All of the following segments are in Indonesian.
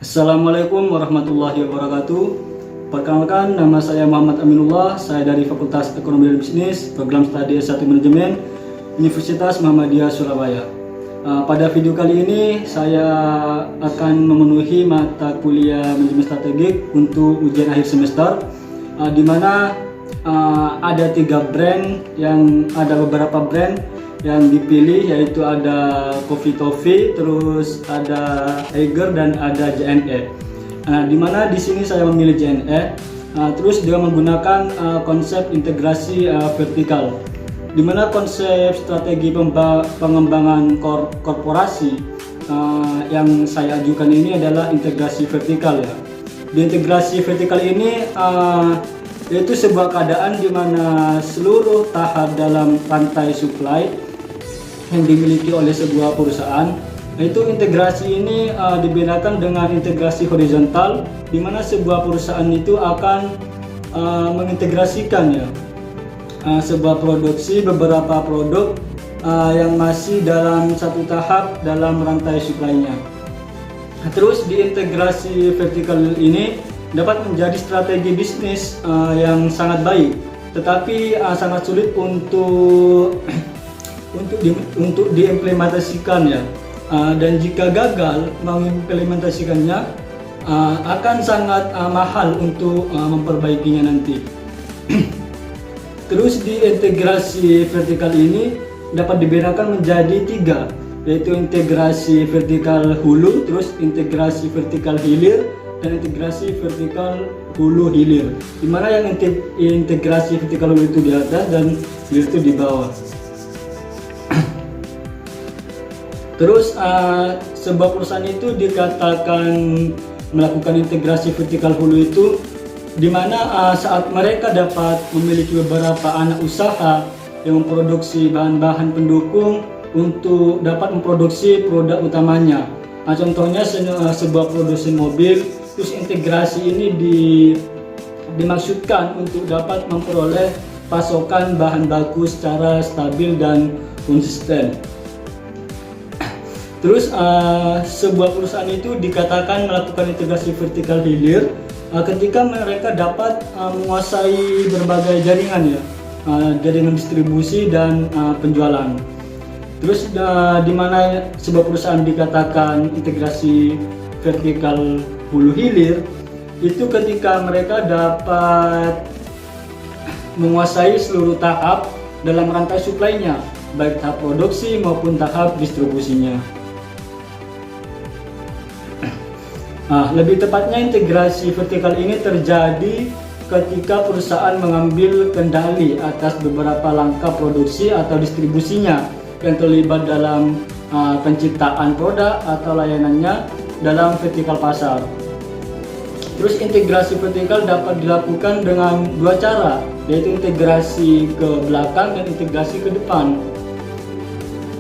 Assalamualaikum warahmatullahi wabarakatuh. Perkenalkan, nama saya Muhammad Aminullah. Saya dari Fakultas Ekonomi dan Bisnis, Program Studi S1 Manajemen, Universitas Muhammadiyah Surabaya. Pada video kali ini saya akan memenuhi mata kuliah manajemen strategik untuk ujian akhir semester, di mana ada beberapa brand yang dipilih, yaitu ada Coffee Toffee, terus ada Eiger dan ada JNE. Dimana di sini saya memilih JNE, terus dia menggunakan konsep integrasi vertikal, dimana konsep strategi pengembangan korporasi yang saya ajukan ini adalah integrasi vertikal ya. Di integrasi vertikal ini yaitu sebuah keadaan di mana seluruh tahap dalam rantai supply yang dimiliki oleh sebuah perusahaan, yaitu integrasi ini dibedakan dengan integrasi horizontal, di mana sebuah perusahaan itu akan mengintegrasikan ya sebuah produksi beberapa produk yang masih dalam satu tahap dalam rantai supply-nya. Terus di integrasi vertikal ini dapat menjadi strategi bisnis yang sangat baik, tetapi sangat sulit untuk diimplementasikan ya. Dan jika gagal mengimplementasikannya akan sangat mahal untuk memperbaikinya nanti. Terus di integrasi vertikal ini dapat dibedakan menjadi tiga, yaitu integrasi vertikal hulu, terus integrasi vertikal hilir, dan integrasi vertikal hulu hilir, dimana yang integrasi vertikal hulu itu di atas dan hilir itu di bawah. Terus sebuah perusahaan itu dikatakan melakukan integrasi vertikal hulu itu dimana saat mereka dapat memiliki beberapa anak usaha yang memproduksi bahan-bahan pendukung untuk dapat memproduksi produk utamanya. Contohnya sebuah produksi mobil, terus integrasi ini dimaksudkan untuk dapat memperoleh pasokan bahan baku secara stabil dan konsisten. Terus sebuah perusahaan itu dikatakan melakukan integrasi vertikal hilir ketika mereka dapat menguasai berbagai jaringan ya, jaringan distribusi dan penjualan. Terus di mana sebuah perusahaan dikatakan integrasi vertikal hulu hilir itu ketika mereka dapat menguasai seluruh tahap dalam rantai supply-nya, baik tahap produksi maupun tahap distribusinya. Lebih tepatnya integrasi vertikal ini terjadi ketika perusahaan mengambil kendali atas beberapa langkah produksi atau distribusinya yang terlibat dalam penciptaan produk atau layanannya dalam vertikal pasar. Terus integrasi vertikal dapat dilakukan dengan dua cara, yaitu integrasi ke belakang dan integrasi ke depan.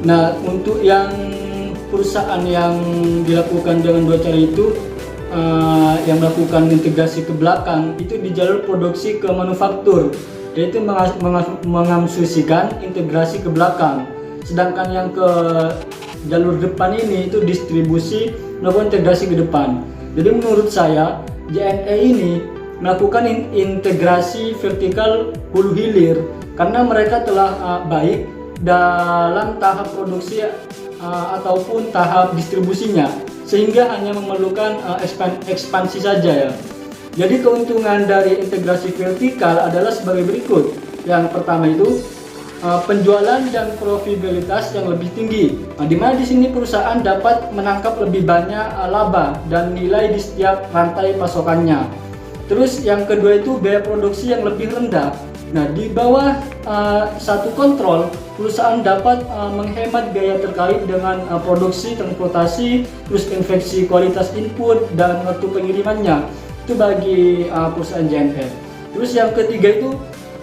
Nah, untuk yang perusahaan yang dilakukan dengan dua cara itu, yang melakukan integrasi ke belakang itu di jalur produksi ke manufaktur, yaitu mengasumsikan integrasi ke belakang. Sedangkan yang ke jalur depan ini itu distribusi melakukan integrasi ke depan. Jadi menurut saya JNE ini melakukan integrasi vertikal hulu hilir karena mereka telah baik dalam tahap produksi ataupun tahap distribusinya, sehingga hanya memerlukan ekspansi saja ya. Jadi keuntungan dari integrasi vertikal adalah sebagai berikut. Yang pertama itu penjualan dan profitabilitas yang lebih tinggi, di mana di sini perusahaan dapat menangkap lebih banyak laba dan nilai di setiap rantai pasokannya. Terus yang kedua itu biaya produksi yang lebih rendah. Nah, di bawah satu kontrol, perusahaan dapat menghemat biaya terkait dengan produksi, transportasi, terus inspeksi kualitas input dan waktu pengirimannya. Itu bagi perusahaan JNE. Terus yang ketiga itu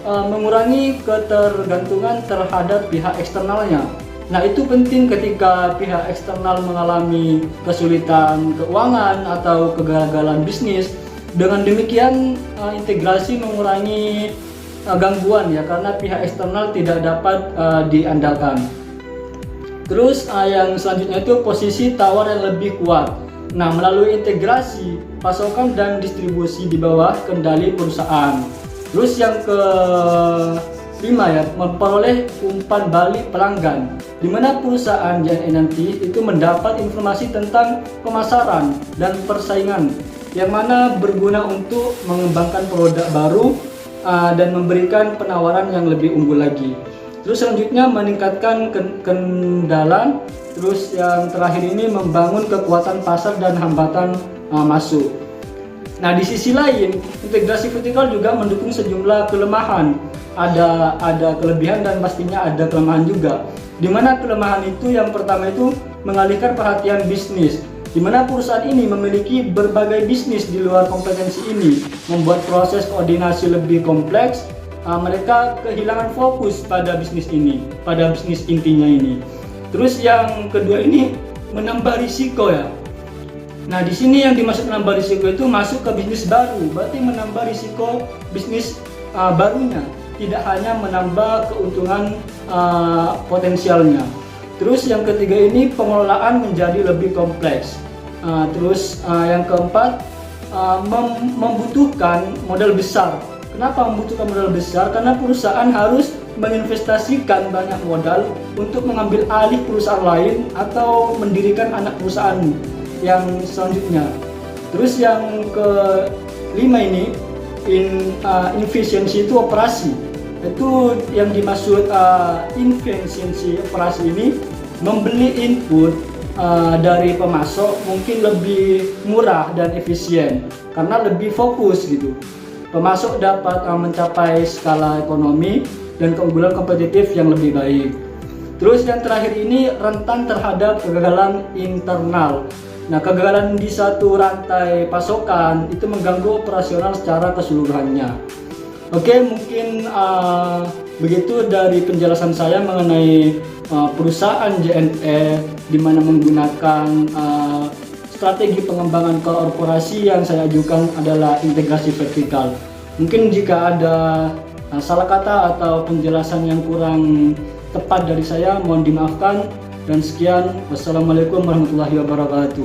mengurangi ketergantungan terhadap pihak eksternalnya. Nah, itu penting ketika pihak eksternal mengalami kesulitan keuangan atau kegagalan bisnis. Dengan demikian integrasi mengurangi gangguan ya, karena pihak eksternal tidak dapat diandalkan. Terus yang selanjutnya itu posisi tawar yang lebih kuat. Nah, melalui integrasi pasokan dan distribusi di bawah kendali perusahaan. Terus yang kelima ya, memperoleh umpan balik pelanggan, di mana perusahaan JNE nanti itu mendapat informasi tentang pemasaran dan persaingan yang mana berguna untuk mengembangkan produk baru dan memberikan penawaran yang lebih unggul lagi. Terus selanjutnya meningkatkan kendala. Terus yang terakhir ini membangun kekuatan pasar dan hambatan masuk. Nah, di sisi lain, integrasi vertikal juga mendukung sejumlah kelemahan. Ada kelebihan dan pastinya ada kelemahan juga. Di mana kelemahan itu yang pertama itu mengalihkan perhatian bisnis. Di mana perusahaan ini memiliki berbagai bisnis di luar kompetensi ini, membuat proses koordinasi lebih kompleks. Mereka kehilangan fokus pada bisnis ini, pada bisnis intinya ini. Terus yang kedua ini menambah risiko ya. Nah, di sini yang dimaksud menambah risiko itu masuk ke bisnis baru, berarti menambah risiko bisnis barunya, tidak hanya menambah keuntungan potensialnya. Terus yang ketiga ini pengelolaan menjadi lebih kompleks. Terus yang keempat membutuhkan modal besar. Kenapa membutuhkan modal besar? Karena perusahaan harus menginvestasikan banyak modal untuk mengambil alih perusahaan lain atau mendirikan anak perusahaan yang selanjutnya. Terus yang kelima ini efisiensi itu operasi. Itu yang dimaksud efisiensi operasi ini membeli input dari pemasok mungkin lebih murah dan efisien karena lebih fokus gitu. Pemasok dapat mencapai skala ekonomi dan keunggulan kompetitif yang lebih baik. Terus yang terakhir ini rentan terhadap kegagalan internal. Nah, kegagalan di satu rantai pasokan itu mengganggu operasional secara keseluruhannya. Oke, mungkin begitu dari penjelasan saya mengenai perusahaan JNE di mana menggunakan strategi pengembangan korporasi yang saya ajukan adalah integrasi vertikal. Mungkin jika ada salah kata atau penjelasan yang kurang tepat dari saya, mohon dimaafkan. Dan sekian, wassalamualaikum warahmatullahi wabarakatuh.